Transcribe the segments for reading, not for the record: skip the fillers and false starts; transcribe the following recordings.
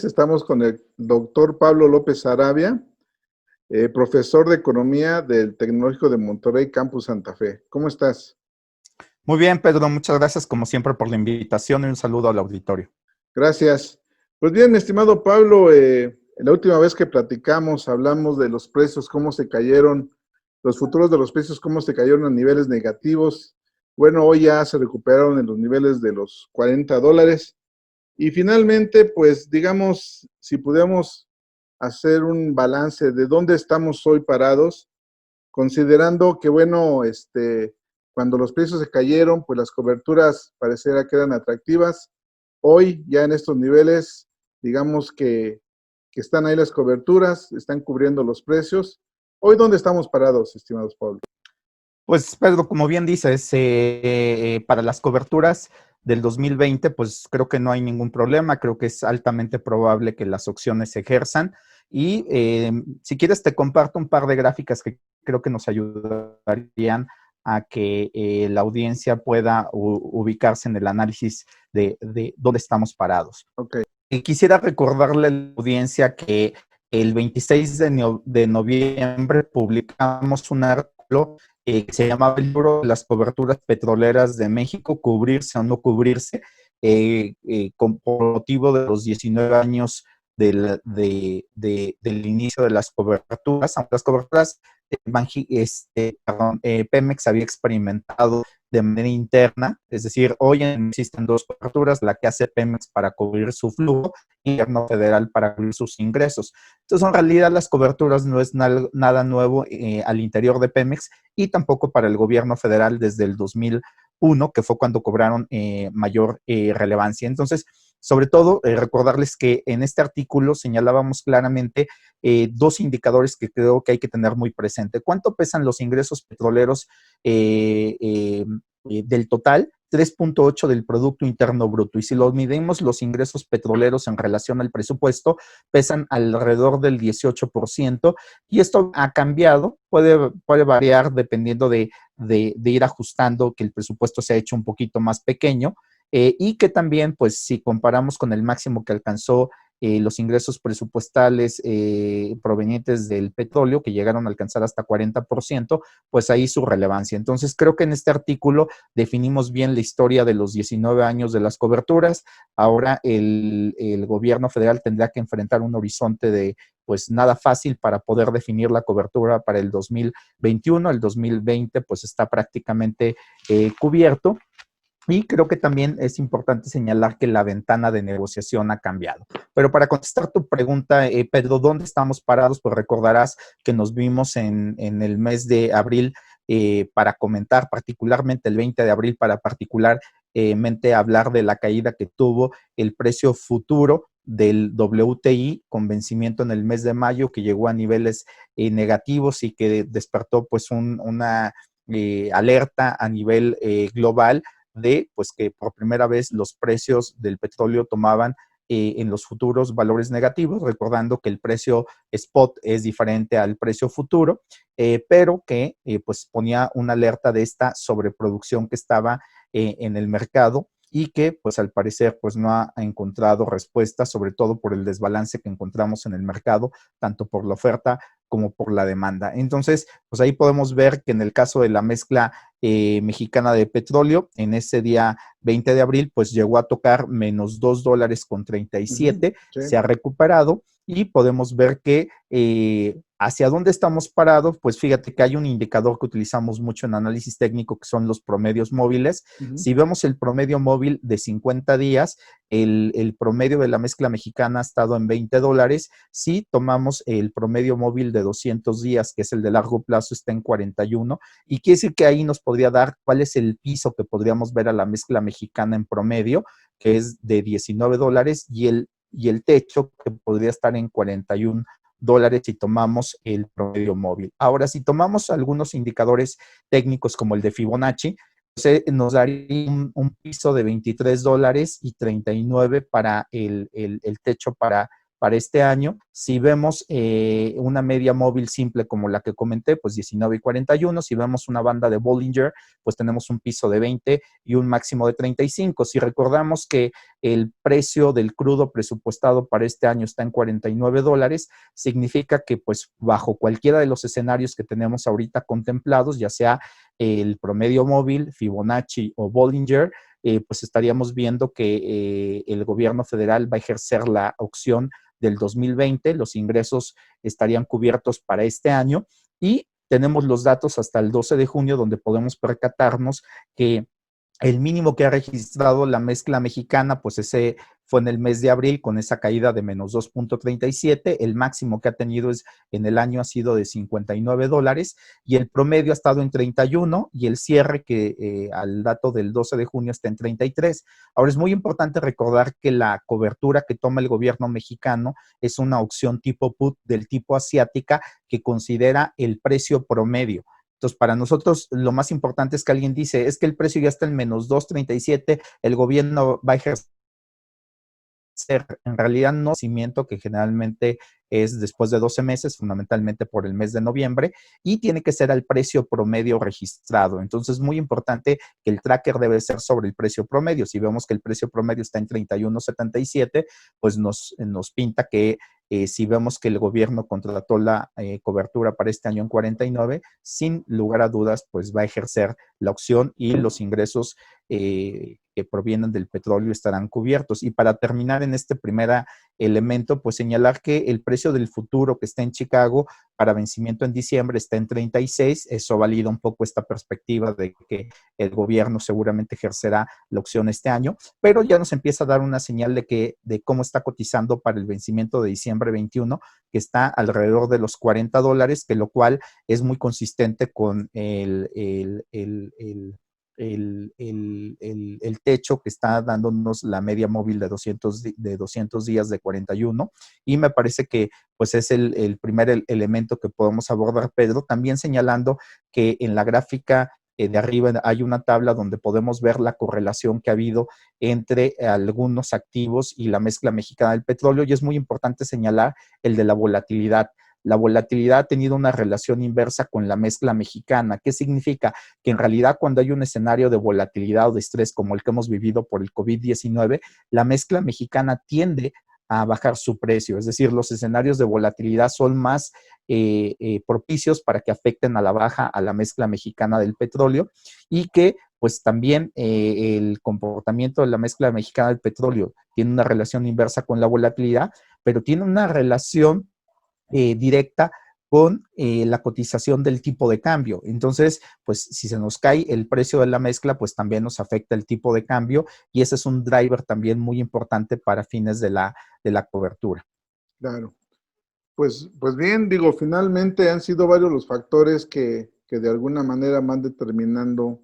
Estamos con el doctor Pablo López Arabia, profesor de Economía del Tecnológico de Monterrey, Campus Santa Fe. ¿Cómo estás? Muy bien, Pedro, muchas gracias como siempre por la invitación y un saludo al auditorio. Gracias. Pues bien, estimado Pablo, la última vez que platicamos hablamos de los precios, cómo se cayeron, los futuros de los precios, cómo se cayeron a niveles negativos. Bueno, hoy ya se recuperaron en los niveles de los $40. Y finalmente, pues digamos, si pudiéramos hacer un balance de dónde estamos hoy parados, considerando que, bueno, cuando los precios se cayeron, pues las coberturas pareciera que eran atractivas. Hoy, ya en estos niveles, digamos que están ahí las coberturas, están cubriendo los precios. Hoy, ¿dónde estamos parados, estimados Pablo? Pues Pedro, como bien dices, para las coberturas del 2020, pues creo que no hay ningún problema, creo que es altamente probable que las opciones se ejerzan y si quieres te comparto un par de gráficas que creo que nos ayudarían a que la audiencia pueda ubicarse en el análisis de dónde estamos parados. Ok. Quisiera recordarle a la audiencia que el 26 de noviembre publicamos un artículo que se llamaba el libro de las coberturas petroleras de México, cubrirse o no cubrirse, por motivo de los 19 años del inicio de las coberturas. Aunque las coberturas, Pemex había experimentado de manera interna, es decir, hoy existen dos coberturas, la que hace Pemex para cubrir su flujo y el gobierno federal para cubrir sus ingresos. Entonces, en realidad, las coberturas no es nada nuevo al interior de Pemex y tampoco para el gobierno federal desde el 2001, que fue cuando cobraron mayor relevancia. Entonces, sobre todo, recordarles que en este artículo señalábamos claramente dos indicadores que creo que hay que tener muy presente. ¿Cuánto pesan los ingresos petroleros del total? 3.8 del Producto Interno Bruto. Y si los midimos los ingresos petroleros en relación al presupuesto, pesan alrededor del 18%. Y esto ha cambiado, puede variar dependiendo de ir ajustando, que el presupuesto se ha hecho un poquito más pequeño. Y que también, pues, si comparamos con el máximo que alcanzó los ingresos presupuestales provenientes del petróleo, que llegaron a alcanzar hasta 40%, pues ahí su relevancia. Entonces, creo que en este artículo definimos bien la historia de los 19 años de las coberturas. Ahora el gobierno federal tendrá que enfrentar un horizonte de pues nada fácil para poder definir la cobertura para el 2021. El 2020 pues está prácticamente cubierto. Y creo que también es importante señalar que la ventana de negociación ha cambiado. Pero para contestar tu pregunta, Pedro, ¿dónde estamos parados? Pues recordarás que nos vimos en el mes de abril para comentar, particularmente el 20 de abril, para particularmente hablar de la caída que tuvo el precio futuro del WTI con vencimiento en el mes de mayo, que llegó a niveles negativos y que despertó pues una alerta a nivel global de pues que por primera vez los precios del petróleo tomaban en los futuros valores negativos, recordando que el precio spot es diferente al precio futuro, pero que pues ponía una alerta de esta sobreproducción que estaba en el mercado y que pues al parecer pues no ha encontrado respuesta, sobre todo por el desbalance que encontramos en el mercado, tanto por la oferta como por la demanda. Entonces, pues ahí podemos ver que en el caso de la mezcla mexicana de petróleo, en ese día 20 de abril, pues llegó a tocar menos $2.37, Sí. se ha recuperado y podemos ver que hacia dónde estamos parados, pues fíjate que hay un indicador que utilizamos mucho en análisis técnico que son los promedios móviles. Si vemos el promedio móvil de 50 días, el promedio de la mezcla mexicana ha estado en $20. Si tomamos el promedio móvil de 200 días, que es el de largo plazo, está en 41. Y quiere decir que ahí nos podría dar cuál es el piso que podríamos ver a la mezcla mexicana en promedio, que es de $19, y el techo que podría estar en $41 si tomamos el promedio móvil. Ahora, si tomamos algunos indicadores técnicos como el de Fibonacci, pues, nos daría un piso de $23.39 para el techo para para este año. Si vemos una media móvil simple como la que comenté, pues 19.41. Si vemos una banda de Bollinger, pues tenemos un piso de 20 y un máximo de 35. Si recordamos que el precio del crudo presupuestado para este año está en $49, significa que pues bajo cualquiera de los escenarios que tenemos ahorita contemplados, ya sea el promedio móvil, Fibonacci o Bollinger, pues estaríamos viendo que el gobierno federal va a ejercer la opción del 2020, los ingresos estarían cubiertos para este año y tenemos los datos hasta el 12 de junio donde podemos percatarnos que el mínimo que ha registrado la mezcla mexicana, pues ese fue en el mes de abril con esa caída de menos 2.37. El máximo que ha tenido en el año ha sido de $59 y el promedio ha estado en 31 y el cierre que al dato del 12 de junio está en 33. Ahora es muy importante recordar que la cobertura que toma el gobierno mexicano es una opción tipo put del tipo asiática que considera el precio promedio. Entonces, para nosotros lo más importante es que alguien dice, es que el precio ya está en menos 2.37, el gobierno va a ejercer, en realidad no, cimiento que generalmente es después de 12 meses, fundamentalmente por el mes de noviembre, y tiene que ser al precio promedio registrado. Entonces, es muy importante que el tracker debe ser sobre el precio promedio. Si vemos que el precio promedio está en 31.77, pues nos pinta que si vemos que el gobierno contrató la cobertura para este año en 49, sin lugar a dudas, pues va a ejercer la opción y los ingresos que provienen del petróleo estarán cubiertos. Y para terminar en este primer elemento, pues señalar que el precio del futuro que está en Chicago para vencimiento en diciembre está en 36. Eso valida un poco esta perspectiva de que el gobierno seguramente ejercerá la opción este año, pero ya nos empieza a dar una señal de cómo está cotizando para el vencimiento de diciembre 21, que está alrededor de los $40, que lo cual es muy consistente con el techo que está dándonos la media móvil de 200 días de 41, y me parece que pues es el primer elemento que podemos abordar, Pedro, también señalando que en la gráfica de arriba hay una tabla donde podemos ver la correlación que ha habido entre algunos activos y la mezcla mexicana del petróleo, y es muy importante señalar el de la volatilidad. La volatilidad ha tenido una relación inversa con la mezcla mexicana. ¿Qué significa? Que en realidad cuando hay un escenario de volatilidad o de estrés como el que hemos vivido por el COVID-19, la mezcla mexicana tiende a bajar su precio. Es decir, los escenarios de volatilidad son más propicios para que afecten a la baja a la mezcla mexicana del petróleo y que pues también el comportamiento de la mezcla mexicana del petróleo tiene una relación inversa con la volatilidad, pero tiene una relación directa con la cotización del tipo de cambio. Entonces, pues si se nos cae el precio de la mezcla, pues también nos afecta el tipo de cambio y ese es un driver también muy importante para fines de la cobertura. Claro. Pues bien, digo, finalmente han sido varios los factores que de alguna manera van determinando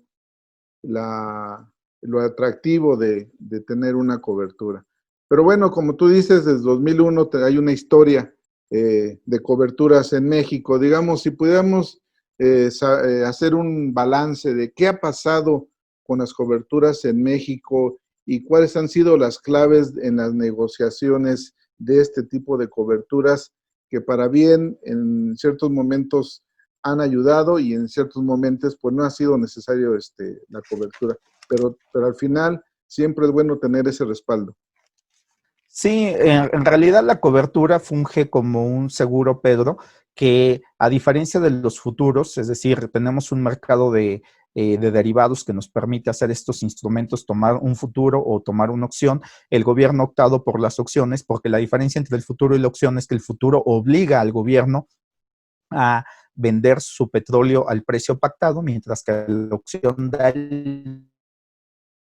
lo atractivo de tener una cobertura. Pero bueno, como tú dices, desde 2001 hay una historia de coberturas en México. Digamos, si pudiéramos hacer un balance de qué ha pasado con las coberturas en México y cuáles han sido las claves en las negociaciones de este tipo de coberturas que para bien en ciertos momentos han ayudado y en ciertos momentos pues no ha sido necesario la cobertura, pero al final siempre es bueno tener ese respaldo. Sí, en realidad la cobertura funge como un seguro, Pedro, que a diferencia de los futuros, es decir, tenemos un mercado de derivados que nos permite hacer estos instrumentos, tomar un futuro o tomar una opción. El gobierno ha optado por las opciones porque la diferencia entre el futuro y la opción es que el futuro obliga al gobierno a vender su petróleo al precio pactado, mientras que la opción da el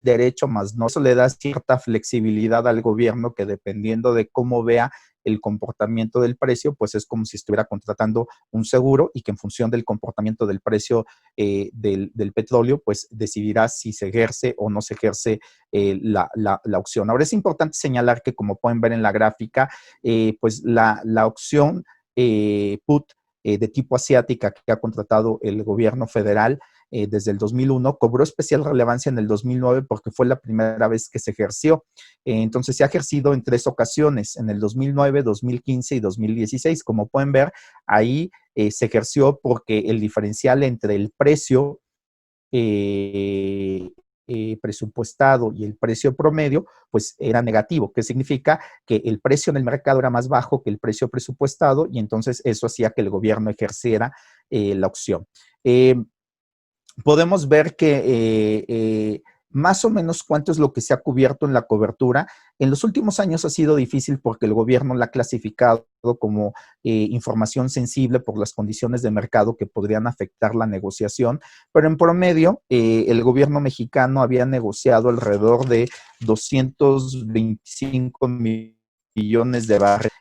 derecho, más no, eso le da cierta flexibilidad al gobierno que dependiendo de cómo vea el comportamiento del precio, pues es como si estuviera contratando un seguro y que en función del comportamiento del precio del petróleo, pues decidirá si se ejerce o no se ejerce la opción. Ahora es importante señalar que como pueden ver en la gráfica, pues la opción put de tipo asiática que ha contratado el gobierno federal desde el 2001, cobró especial relevancia en el 2009 porque fue la primera vez que se ejerció. Entonces se ha ejercido en 3 ocasiones, en el 2009, 2015 y 2016. Como pueden ver, ahí se ejerció porque el diferencial entre el precio presupuestado y el precio promedio, pues era negativo, que significa que el precio en el mercado era más bajo que el precio presupuestado y entonces eso hacía que el gobierno ejerciera la opción. Podemos ver que más o menos cuánto es lo que se ha cubierto en la cobertura. En los últimos años ha sido difícil porque el gobierno la ha clasificado como información sensible por las condiciones de mercado que podrían afectar la negociación, pero en promedio el gobierno mexicano había negociado alrededor de 225 millones de barriles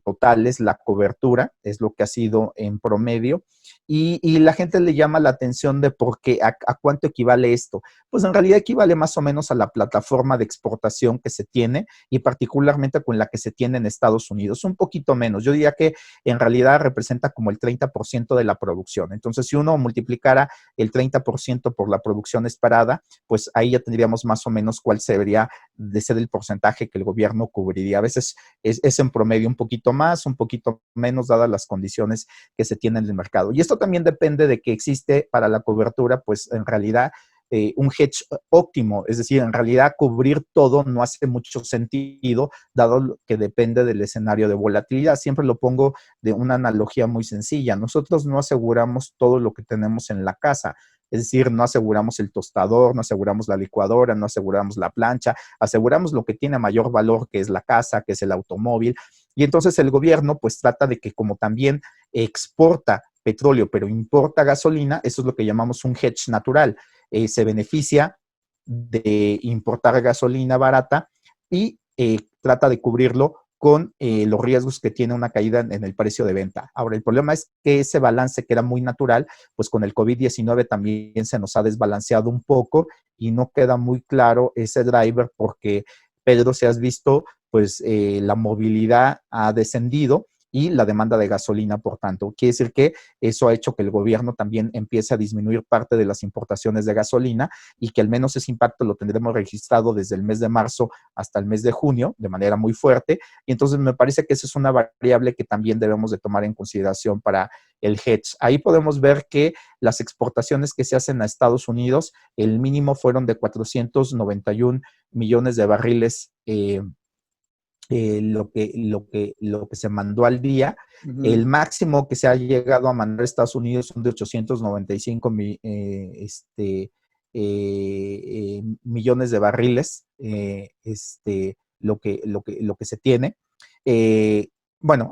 totales, la cobertura es lo que ha sido en promedio. Y la gente le llama la atención de por qué, a cuánto equivale esto. Pues en realidad equivale más o menos a la plataforma de exportación que se tiene y particularmente con la que se tiene en Estados Unidos, un poquito menos. Yo diría que en realidad representa como el 30% de la producción. Entonces, si uno multiplicara el 30% por la producción esperada, pues ahí ya tendríamos más o menos cuál debería de ser el porcentaje que el gobierno cubriría. A veces es en promedio un poquito más, un poquito menos, dadas las condiciones que se tienen en el mercado. Y esto también depende de que existe para la cobertura, pues en realidad un hedge óptimo, es decir, en realidad cubrir todo no hace mucho sentido, dado que depende del escenario de volatilidad. Siempre lo pongo de una analogía muy sencilla. Nosotros no aseguramos todo lo que tenemos en la casa. Es decir, no aseguramos el tostador, no aseguramos la licuadora, no aseguramos la plancha, aseguramos lo que tiene mayor valor, que es la casa, que es el automóvil. Y entonces el gobierno pues trata de que como también exporta petróleo, pero importa gasolina, eso es lo que llamamos un hedge natural. Se beneficia de importar gasolina barata y trata de cubrirlo con los riesgos que tiene una caída en el precio de venta. Ahora, el problema es que ese balance que era muy natural, pues con el COVID-19 también se nos ha desbalanceado un poco y no queda muy claro ese driver porque, Pedro, si has visto, pues la movilidad ha descendido y la demanda de gasolina, por tanto. Quiere decir que eso ha hecho que el gobierno también empiece a disminuir parte de las importaciones de gasolina y que al menos ese impacto lo tendremos registrado desde el mes de marzo hasta el mes de junio de manera muy fuerte. Y entonces me parece que esa es una variable que también debemos de tomar en consideración para el hedge. Ahí podemos ver que las exportaciones que se hacen a Estados Unidos, el mínimo fueron de 491 millones de barriles lo que se mandó al día. El máximo que se ha llegado a mandar a Estados Unidos son de 895 millones de barriles, lo que se tiene. Bueno,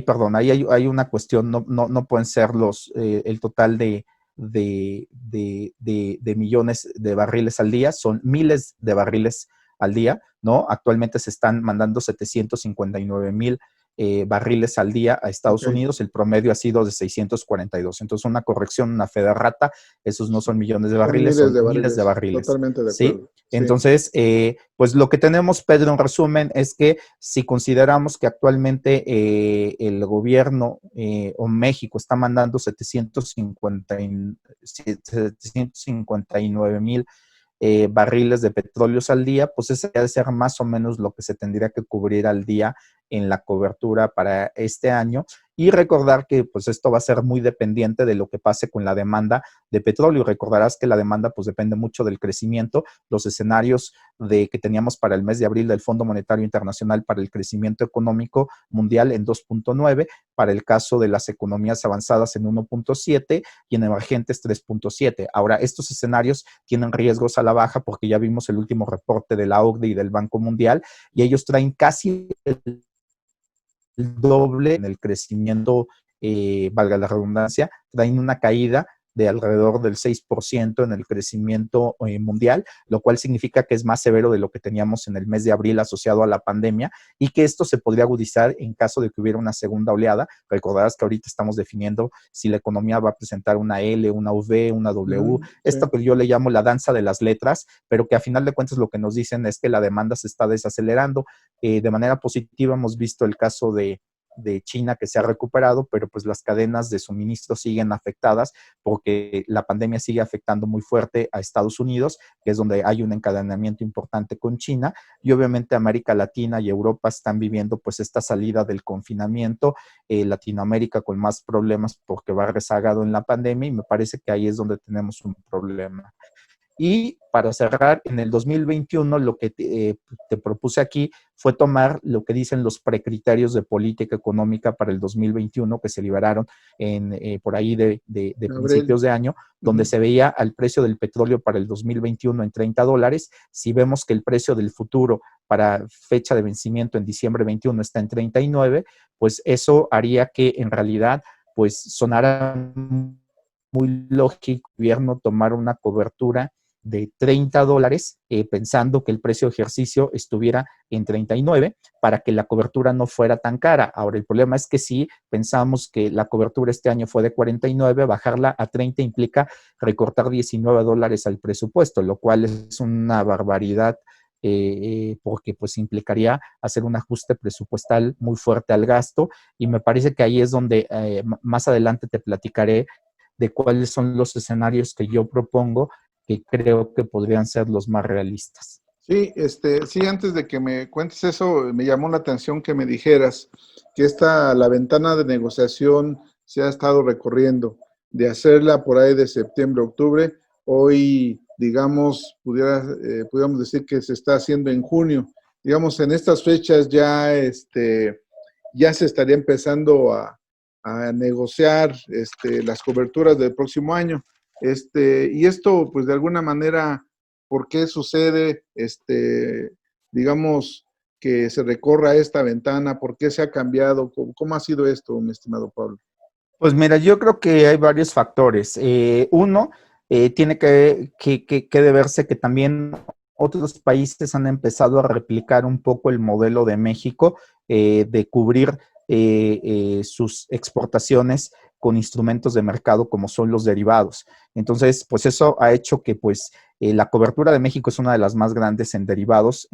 perdón, ahí hay una cuestión, no pueden ser el total de millones de barriles al día, son miles de barriles al día, ¿no? Actualmente se están mandando 759,000 barriles al día a Estados Unidos, el promedio ha sido de 642. Entonces, una corrección, una fe de rata, esos no son millones de barriles, son miles de barriles. Totalmente de ¿sí? acuerdo. Sí. Entonces, pues lo que tenemos, Pedro, en resumen, es que si consideramos que actualmente el gobierno o México está mandando 759,000 barriles de petróleos al día, pues ese debe ser más o menos lo que se tendría que cubrir al día en la cobertura para este año. Y recordar que pues esto va a ser muy dependiente de lo que pase con la demanda de petróleo. Recordarás que la demanda pues depende mucho del crecimiento. Los escenarios que teníamos para el mes de abril del Fondo Monetario Internacional para el crecimiento económico mundial en 2.9, para el caso de las economías avanzadas en 1.7 y en emergentes 3.7. Ahora, estos escenarios tienen riesgos a la baja porque ya vimos el último reporte de la OCDE y del Banco Mundial y ellos traen casi el doble en el crecimiento, valga la redundancia, traen una caída de alrededor del 6% en el crecimiento mundial, lo cual significa que es más severo de lo que teníamos en el mes de abril asociado a la pandemia y que esto se podría agudizar en caso de que hubiera una segunda oleada. Recordarás que ahorita estamos definiendo si la economía va a presentar una L, una V, una W, esto que yo le llamo la danza de las letras, pero que a final de cuentas lo que nos dicen es que la demanda se está desacelerando. De manera positiva hemos visto el caso de de China que se ha recuperado, pero pues las cadenas de suministro siguen afectadas porque la pandemia sigue afectando muy fuerte a Estados Unidos, que es donde hay un encadenamiento importante con China, y obviamente América Latina y Europa están viviendo pues esta salida del confinamiento, Latinoamérica con más problemas porque va rezagado en la pandemia, y me parece que ahí es donde tenemos un problema. Y para cerrar, en el 2021 lo que te propuse aquí fue tomar lo que dicen los precriterios de política económica para el 2021 que se liberaron por ahí de Abril. principios de año, donde se veía al precio del petróleo para el 2021 en $30. Si vemos que el precio del futuro para fecha de vencimiento en diciembre 21 está en 39, pues eso haría que en realidad pues sonara muy lógico el gobierno tomar una cobertura de $30, pensando que el precio de ejercicio estuviera en 39 para que la cobertura no fuera tan cara. Ahora, el problema es que si pensamos que la cobertura este año fue de 49, bajarla a 30 implica recortar $19 al presupuesto, lo cual es una barbaridad, porque pues implicaría hacer un ajuste presupuestal muy fuerte al gasto, y me parece que ahí es donde más adelante te platicaré de cuáles son los escenarios que yo propongo que creo que podrían ser los más realistas. Sí, sí, antes de que me cuentes eso, me llamó la atención que me dijeras que la ventana de negociación se ha estado recorriendo, de hacerla por ahí de septiembre, octubre, hoy, digamos, pudiéramos decir que se está haciendo en junio. Digamos, en estas fechas ya, ya se estaría empezando a negociar, las coberturas del próximo año. Y esto, pues, de alguna manera, ¿por qué sucede, digamos, que se recorra esta ventana? ¿Por qué se ha cambiado? ¿Cómo ha sido esto, mi estimado Pablo? Pues mira, yo creo que hay varios factores. Uno, tiene que deberse que también otros países han empezado a replicar un poco el modelo de México, de cubrir sus exportaciones con instrumentos de mercado como son los derivados. Entonces, pues eso ha hecho que pues la cobertura de México es una de las más grandes en derivados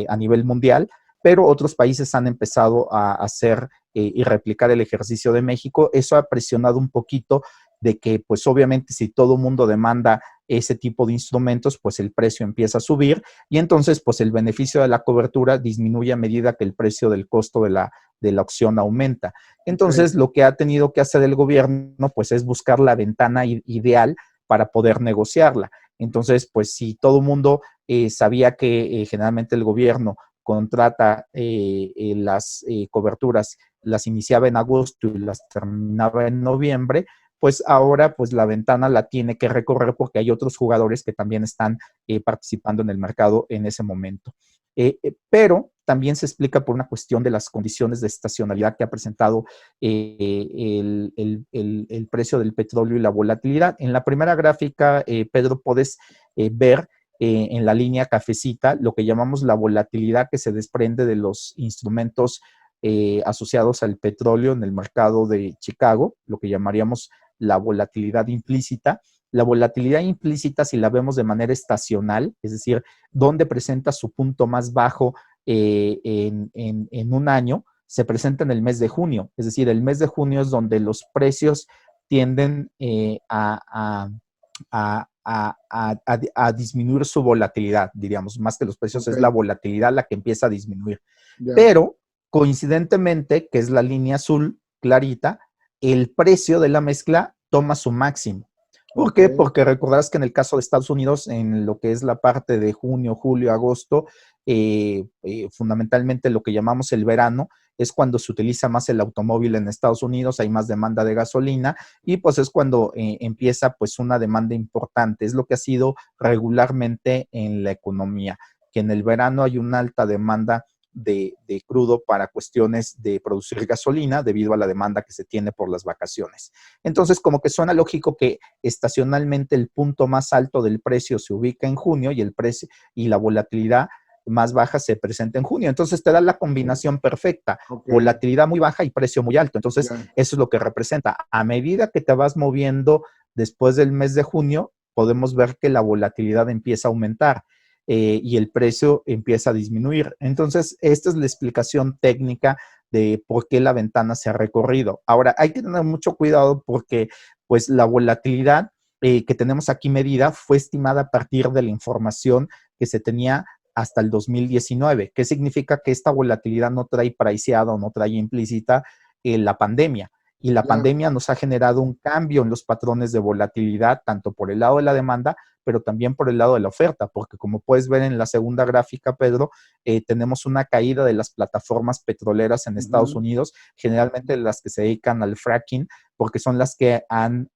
a nivel mundial, pero otros países han empezado a hacer y replicar el ejercicio de México. Eso ha presionado un poquito de que, pues obviamente, si todo el mundo demanda ese tipo de instrumentos, pues el precio empieza a subir, y entonces, pues el beneficio de la cobertura disminuye a medida que el precio del costo de la opción aumenta. Entonces, Okay. lo que ha tenido que hacer el gobierno, pues es buscar la ventana ideal para poder negociarla. Entonces, pues si todo el mundo sabía que generalmente el gobierno contrata las coberturas, las iniciaba en agosto y las terminaba en noviembre, pues ahora pues la ventana la tiene que recorrer porque hay otros jugadores que también están participando en el mercado en ese momento. Pero también se explica por una cuestión de las condiciones de estacionalidad que ha presentado el precio del petróleo y la volatilidad. En la primera gráfica, Pedro, puedes ver en la línea cafecita lo que llamamos la volatilidad que se desprende de los instrumentos asociados al petróleo en el mercado de Chicago, lo que llamaríamos la volatilidad implícita. La volatilidad implícita, si la vemos de manera estacional, es decir, donde presenta su punto más bajo en un año, se presenta en el mes de junio. Es decir, el mes de junio es donde los precios tienden a disminuir su volatilidad, diríamos, más que los precios, es la Okay. volatilidad la que empieza a disminuir. Ya. Pero, coincidentemente, que es la línea azul clarita, el precio de la mezcla toma su máximo. ¿Por qué? Okay. Porque recordarás que en el caso de Estados Unidos, en lo que es la parte de junio, julio, agosto, fundamentalmente lo que llamamos el verano, es cuando se utiliza más el automóvil en Estados Unidos, hay más demanda de gasolina, y pues es cuando empieza pues una demanda importante. Es lo que ha sido regularmente en la economía, que en el verano hay una alta demanda de crudo para cuestiones de producir gasolina debido a la demanda que se tiene por las vacaciones. Entonces, como que suena lógico que estacionalmente el punto más alto del precio se ubica en junio y el precio y la volatilidad más baja se presenta en junio. Entonces te da la combinación perfecta, Okay. volatilidad muy baja y precio muy alto. Entonces, Ya. eso es lo que representa. A medida que te vas moviendo después del mes de junio, podemos ver que la volatilidad empieza a aumentar y el precio empieza a disminuir. Entonces, esta es la explicación técnica de por qué la ventana se ha recorrido. Ahora, hay que tener mucho cuidado porque pues la volatilidad que tenemos aquí medida fue estimada a partir de la información que se tenía hasta el 2019. ¿Qué significa? Que esta volatilidad no trae priceada o no trae implícita la pandemia. Y la pandemia nos ha generado un cambio en los patrones de volatilidad, tanto por el lado de la demanda, pero también por el lado de la oferta, porque como puedes ver en la segunda gráfica, Pedro, tenemos una caída de las plataformas petroleras en Estados Unidos, generalmente las que se dedican al fracking, porque son las que han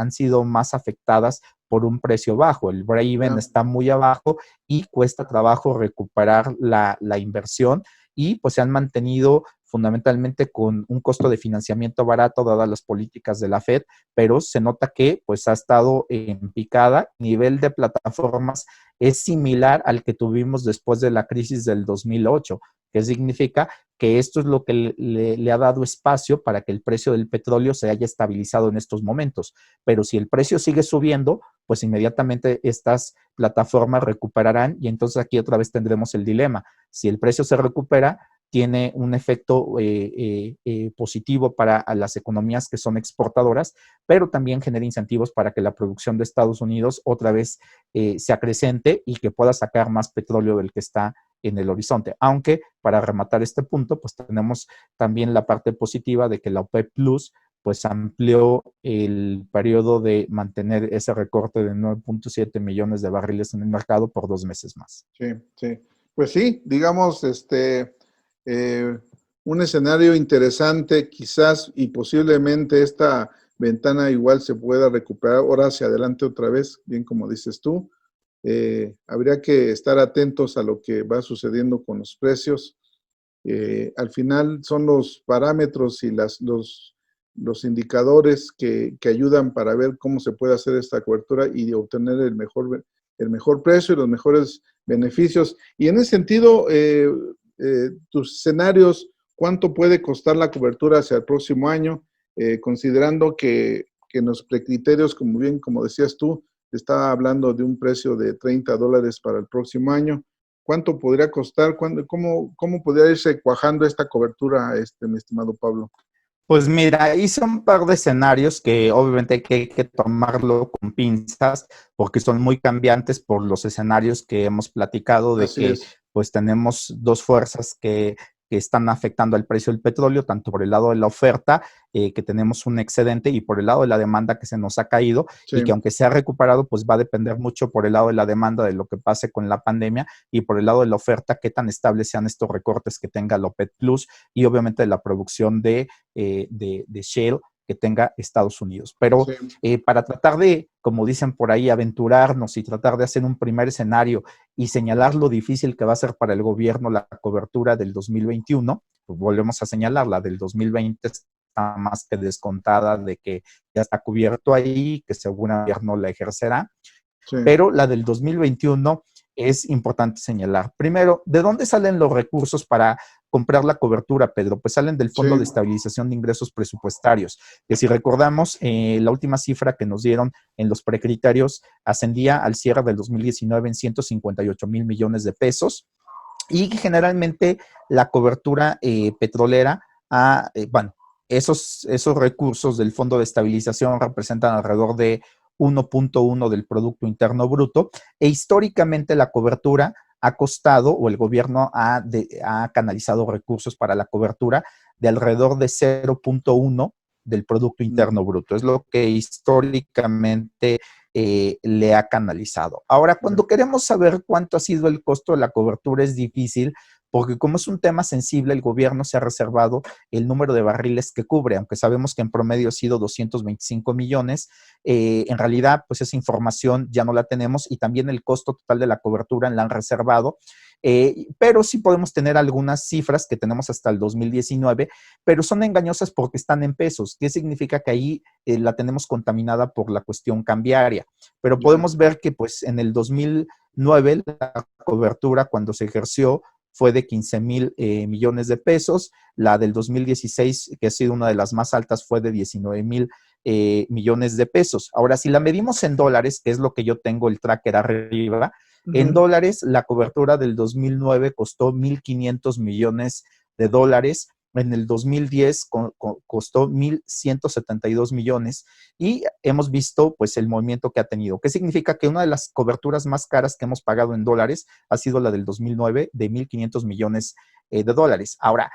sido más afectadas por un precio bajo. El break-even está muy abajo y cuesta trabajo recuperar la inversión y pues se han mantenido fundamentalmente con un costo de financiamiento barato dadas las políticas de la Fed, pero se nota que pues ha estado en picada. Nivel de plataformas es similar al que tuvimos después de la crisis del 2008, que significa que esto es lo que le ha dado espacio para que el precio del petróleo se haya estabilizado en estos momentos. Pero si el precio sigue subiendo, pues inmediatamente estas plataformas recuperarán y entonces aquí otra vez tendremos el dilema. Si el precio se recupera, tiene un efecto positivo para las economías que son exportadoras, pero también genera incentivos para que la producción de Estados Unidos otra vez se acrecente y que pueda sacar más petróleo del que está en el horizonte. Aunque, para rematar este punto, pues tenemos también la parte positiva de que la OPEP Plus pues amplió el periodo de mantener ese recorte de 9.7 millones de barriles en el mercado por 2 meses más. Sí, sí. Pues sí, digamos, un escenario interesante, quizás y posiblemente esta ventana igual se pueda recuperar ahora hacia adelante otra vez, bien como dices tú. Habría que estar atentos a lo que va sucediendo con los precios. Al final son los parámetros y los indicadores que ayudan para ver cómo se puede hacer esta cobertura y obtener el mejor precio y los mejores beneficios. Y en ese sentido, tus escenarios, ¿cuánto puede costar la cobertura hacia el próximo año? Considerando que en los precriterios, como decías tú, estaba hablando de un precio de $30 para el próximo año. ¿Cuánto podría costar? ¿Cómo podría irse cuajando esta cobertura, mi estimado Pablo? Pues mira, hice un par de escenarios que obviamente hay que tomarlo con pinzas porque son muy cambiantes por los escenarios que hemos platicado de Así que es. pues tenemos dos fuerzas que están afectando al precio del petróleo, tanto por el lado de la oferta, que tenemos un excedente, y por el lado de la demanda que se nos ha caído, Sí. y que aunque se ha recuperado, pues va a depender mucho por el lado de la demanda de lo que pase con la pandemia, y por el lado de la oferta, qué tan estables sean estos recortes que tenga la OPEC Plus, y obviamente de la producción de shale que tenga Estados Unidos. Pero para tratar de, como dicen por ahí, aventurarnos y tratar de hacer un primer escenario y señalar lo difícil que va a ser para el gobierno la cobertura del 2021, pues volvemos a señalar, la del 2020 está más que descontada de que ya está cubierto ahí, que según el gobierno la ejercerá, pero la del 2021 es importante señalar. Primero, ¿de dónde salen los recursos para comprar la cobertura, Pedro? Pues salen del Fondo de Estabilización de Ingresos Presupuestarios, que si recordamos, la última cifra que nos dieron en los precriterios ascendía al cierre del 2019 en 158,000 millones de pesos, y generalmente la cobertura petrolera, esos recursos del Fondo de Estabilización representan alrededor de 1.1 del Producto Interno Bruto, e históricamente la cobertura ha costado, o el gobierno ha canalizado recursos para la cobertura de alrededor de 0.1 del Producto Interno Bruto. Es lo que históricamente le ha canalizado. Ahora, cuando queremos saber cuánto ha sido el costo de la cobertura, es difícil, porque como es un tema sensible, el gobierno se ha reservado el número de barriles que cubre, aunque sabemos que en promedio ha sido 225 millones, en realidad pues esa información ya no la tenemos, y también el costo total de la cobertura la han reservado, pero sí podemos tener algunas cifras que tenemos hasta el 2019, pero son engañosas porque están en pesos. ¿Qué significa? Que ahí la tenemos contaminada por la cuestión cambiaria, pero podemos ver que pues en el 2009 la cobertura cuando se ejerció fue de 15,000 millones de pesos. La del 2016, que ha sido una de las más altas, fue de 19,000 millones de pesos. Ahora, si la medimos en dólares, que es lo que yo tengo el tracker arriba, en dólares, la cobertura del 2009 costó 1,500 millones de dólares, en el 2010 costó 1,172 millones y hemos visto pues el movimiento que ha tenido. ¿Qué significa? Que una de las coberturas más caras que hemos pagado en dólares ha sido la del 2009 de 1,500 millones de dólares. Ahora,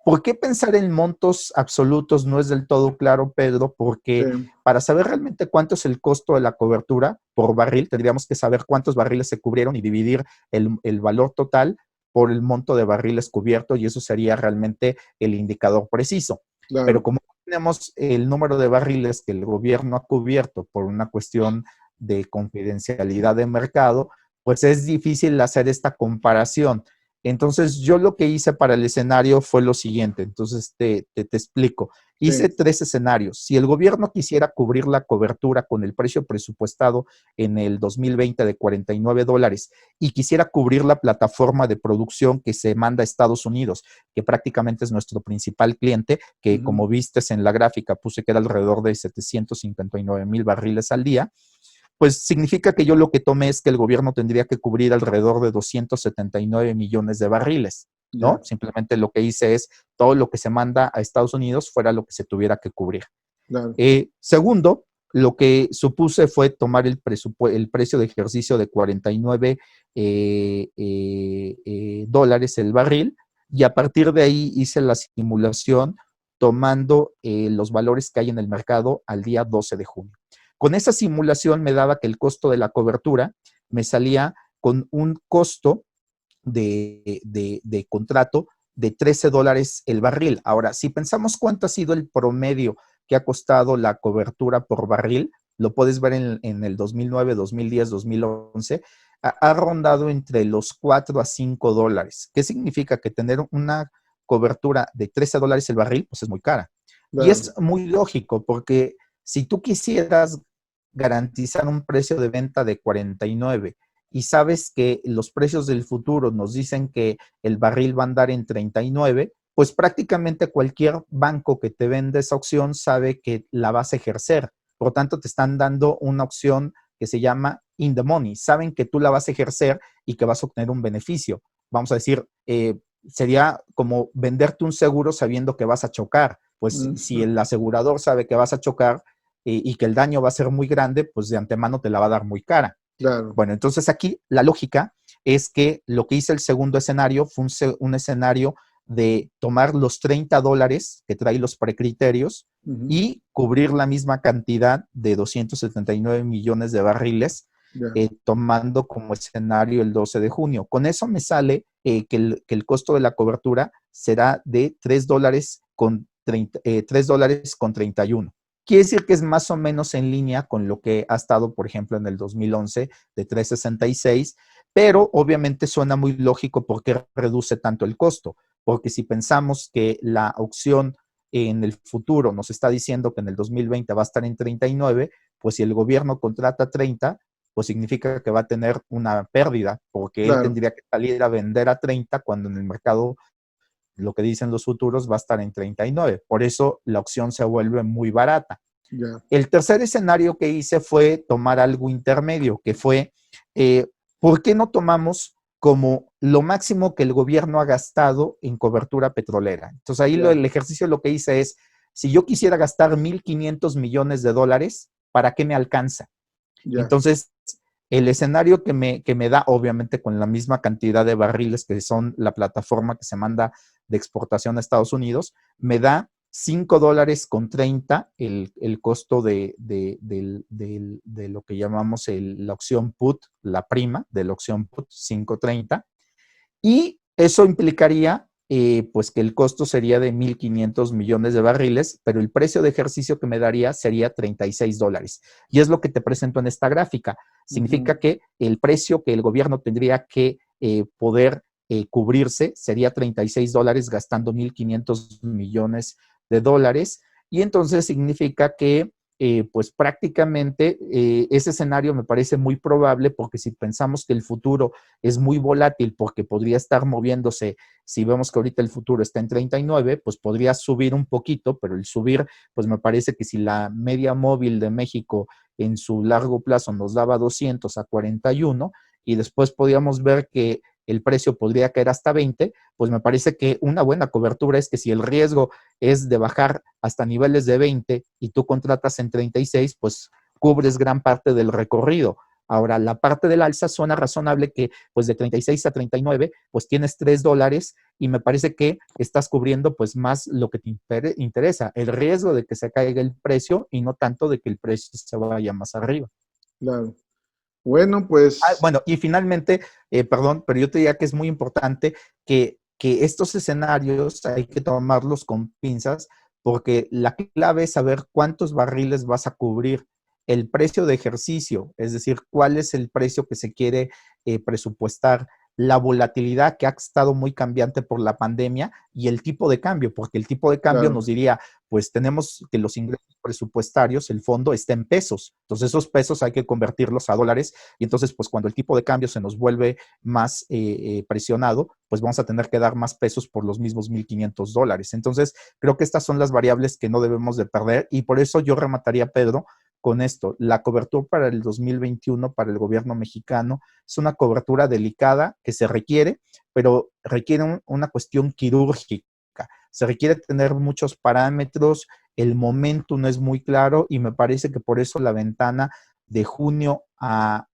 ¿por qué pensar en montos absolutos no es del todo claro, Pedro? Porque Sí, para saber realmente cuánto es el costo de la cobertura por barril, tendríamos que saber cuántos barriles se cubrieron y dividir el valor total por el monto de barriles cubierto, y eso sería realmente el indicador preciso. Pero claro. como tenemos el número de barriles que el gobierno ha cubierto por una cuestión de confidencialidad de mercado, pues es difícil hacer esta comparación. Entonces, yo lo que hice para el escenario fue lo siguiente. Entonces, te explico. Hice Sí. 3 escenarios. Si el gobierno quisiera cubrir la cobertura con el precio presupuestado en el 2020 de $49 y quisiera cubrir la plataforma de producción que se manda a Estados Unidos, que prácticamente es nuestro principal cliente, que como vistes en la gráfica puse que era alrededor de 759,000 barriles al día, pues significa que yo lo que tomé es que el gobierno tendría que cubrir alrededor de 279 millones de barriles, ¿no? Ya, Simplemente lo que hice es todo lo que se manda a Estados Unidos fuera lo que se tuviera que cubrir. claro. Segundo, lo que supuse fue tomar el precio de ejercicio de 49 dólares el barril, y a partir de ahí hice la simulación tomando los valores que hay en el mercado al día 12 de junio. Con esa simulación me daba que el costo de la cobertura me salía con un costo de contrato de 13 dólares el barril. Ahora, si pensamos cuánto ha sido el promedio que ha costado la cobertura por barril, lo puedes ver en el 2009, 2010, 2011, ha rondado entre los 4 a 5 dólares. ¿Qué significa? Que tener una cobertura de 13 dólares el barril, pues es muy cara. Y Claro. es muy lógico, porque si tú quisieras garantizar un precio de venta de 49 y sabes que los precios del futuro nos dicen que el barril va a andar en 39, pues prácticamente cualquier banco que te venda esa opción sabe que la vas a ejercer. Por lo tanto, te están dando una opción que se llama in the money. Saben que tú la vas a ejercer y que vas a obtener un beneficio. Vamos a decir, sería como venderte un seguro sabiendo que vas a chocar. Pues si el asegurador sabe que vas a chocar y que el daño va a ser muy grande, pues de antemano te la va a dar muy cara. Claro. Bueno, entonces aquí la lógica es que lo que hice el segundo escenario fue un escenario de tomar los 30 dólares que trae los precriterios y cubrir la misma cantidad de 279 millones de barriles, Ya, tomando como escenario el 12 de junio. Con eso me sale que el costo de la cobertura será de 3 dólares con 31. Quiere decir que es más o menos en línea con lo que ha estado, por ejemplo, en el 2011 de 3.66, pero obviamente suena muy lógico porque reduce tanto el costo, porque si pensamos que la opción en el futuro nos está diciendo que en el 2020 va a estar en 39, pues si el gobierno contrata 30, pues significa que va a tener una pérdida, porque él claro. tendría que salir a vender a 30 cuando en el mercado lo que dicen los futuros va a estar en 39. Por eso la opción se vuelve muy barata. Ya, El tercer escenario que hice fue tomar algo intermedio, que fue, ¿por qué no tomamos como lo máximo que el gobierno ha gastado en cobertura petrolera? Entonces ahí ya, el ejercicio lo que hice es, si yo quisiera gastar 1,500 millones de dólares, ¿para qué me alcanza? ya. Entonces, el escenario que me da, obviamente con la misma cantidad de barriles que son la plataforma que se manda de exportación a Estados Unidos, me da 5 dólares con 30 el costo de lo que llamamos la opción put, la prima de la opción put 5.30, y eso implicaría pues que el costo sería de 1,500 millones de barriles, pero el precio de ejercicio que me daría sería 36 dólares. Y es lo que te presento en esta gráfica. Significa que el precio que el gobierno tendría que poder cubrirse sería 36 dólares gastando 1,500 millones de dólares. Y entonces significa que pues prácticamente ese escenario me parece muy probable, porque si pensamos que el futuro es muy volátil porque podría estar moviéndose, si vemos que ahorita el futuro está en 39, pues podría subir un poquito, pero el subir, pues me parece que si la media móvil de México en su largo plazo nos daba 200 a 41, y después podíamos ver que el precio podría caer hasta 20, pues me parece que una buena cobertura es que si el riesgo es de bajar hasta niveles de 20 y tú contratas en 36, pues cubres gran parte del recorrido. Ahora, la parte del alza suena razonable que pues de 36 a 39, pues tienes $3 y me parece que estás cubriendo pues más lo que te interesa, el riesgo de que se caiga el precio y no tanto de que el precio se vaya más arriba. Claro. Bueno, pues, Bueno, y finalmente, perdón, pero yo te diría que es muy importante que estos escenarios hay que tomarlos con pinzas porque la clave es saber cuántos barriles vas a cubrir, el precio de ejercicio, es decir, cuál es el precio que se quiere presupuestar, la volatilidad que ha estado muy cambiante por la pandemia y el tipo de cambio, porque el tipo de cambio claro, nos diría, pues tenemos que los ingresos presupuestarios, el fondo está en pesos, entonces esos pesos hay que convertirlos a dólares y entonces pues cuando el tipo de cambio se nos vuelve más presionado, pues vamos a tener que dar más pesos por los mismos $1,500. Entonces creo que estas son las variables que no debemos de perder y por eso yo remataría, Pedro, con esto. La cobertura para el 2021 para el gobierno mexicano es una cobertura delicada que se requiere, pero requiere una cuestión quirúrgica. Se requiere tener muchos parámetros, el momento no es muy claro y me parece que por eso la ventana de junio a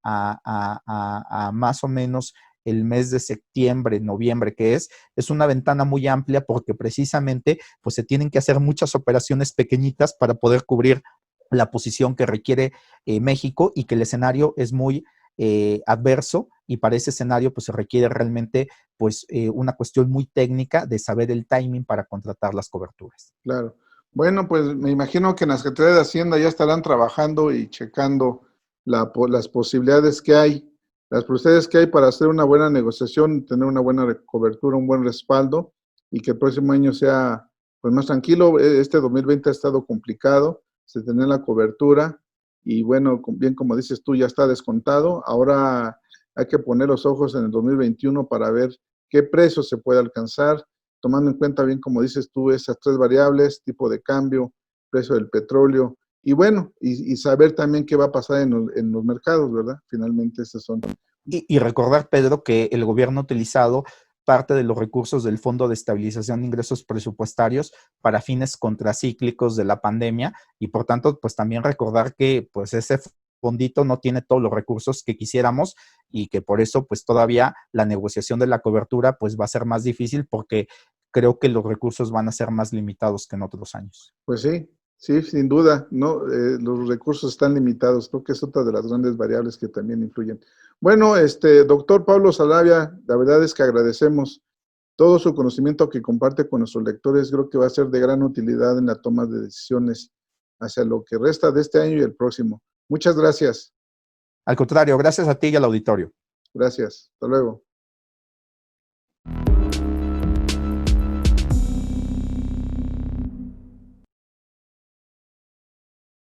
más o menos el mes de septiembre, noviembre, que es una ventana muy amplia porque precisamente pues se tienen que hacer muchas operaciones pequeñitas para poder cubrir la posición que requiere México y que el escenario es muy adverso y para ese escenario pues se requiere realmente pues una cuestión muy técnica de saber el timing para contratar las coberturas. claro. Bueno, pues me imagino que en la Secretaría de Hacienda ya estarán trabajando y checando las posibilidades que hay, las posibilidades que hay para hacer una buena negociación, tener una buena cobertura, un buen respaldo y que el próximo año sea pues más tranquilo. Este 2020 ha estado complicado, se tenía la cobertura y bueno, bien como dices tú, ya está descontado. Ahora hay que poner los ojos en el 2021 para ver qué precio se puede alcanzar, tomando en cuenta bien, como dices tú, esas tres variables, tipo de cambio, precio del petróleo, y bueno, y saber también qué va a pasar en los mercados, ¿verdad? Finalmente, esos son. Y recordar, Pedro, que el gobierno ha utilizado parte de los recursos del Fondo de Estabilización de Ingresos Presupuestarios para fines contracíclicos de la pandemia y por tanto, pues también recordar que pues ese fondito no tiene todos los recursos que quisiéramos y que por eso pues todavía la negociación de la cobertura pues va a ser más difícil porque creo que los recursos van a ser más limitados que en otros años. Pues sí, sí, sin duda, ¿no? Los recursos están limitados, creo que es otra de las grandes variables que también influyen. Bueno, doctor Pablo Saravia, la verdad es que agradecemos todo su conocimiento que comparte con nuestros lectores, creo que va a ser de gran utilidad en la toma de decisiones hacia lo que resta de este año y el próximo. Muchas gracias. Al contrario, gracias a ti y al auditorio. Gracias. Hasta luego.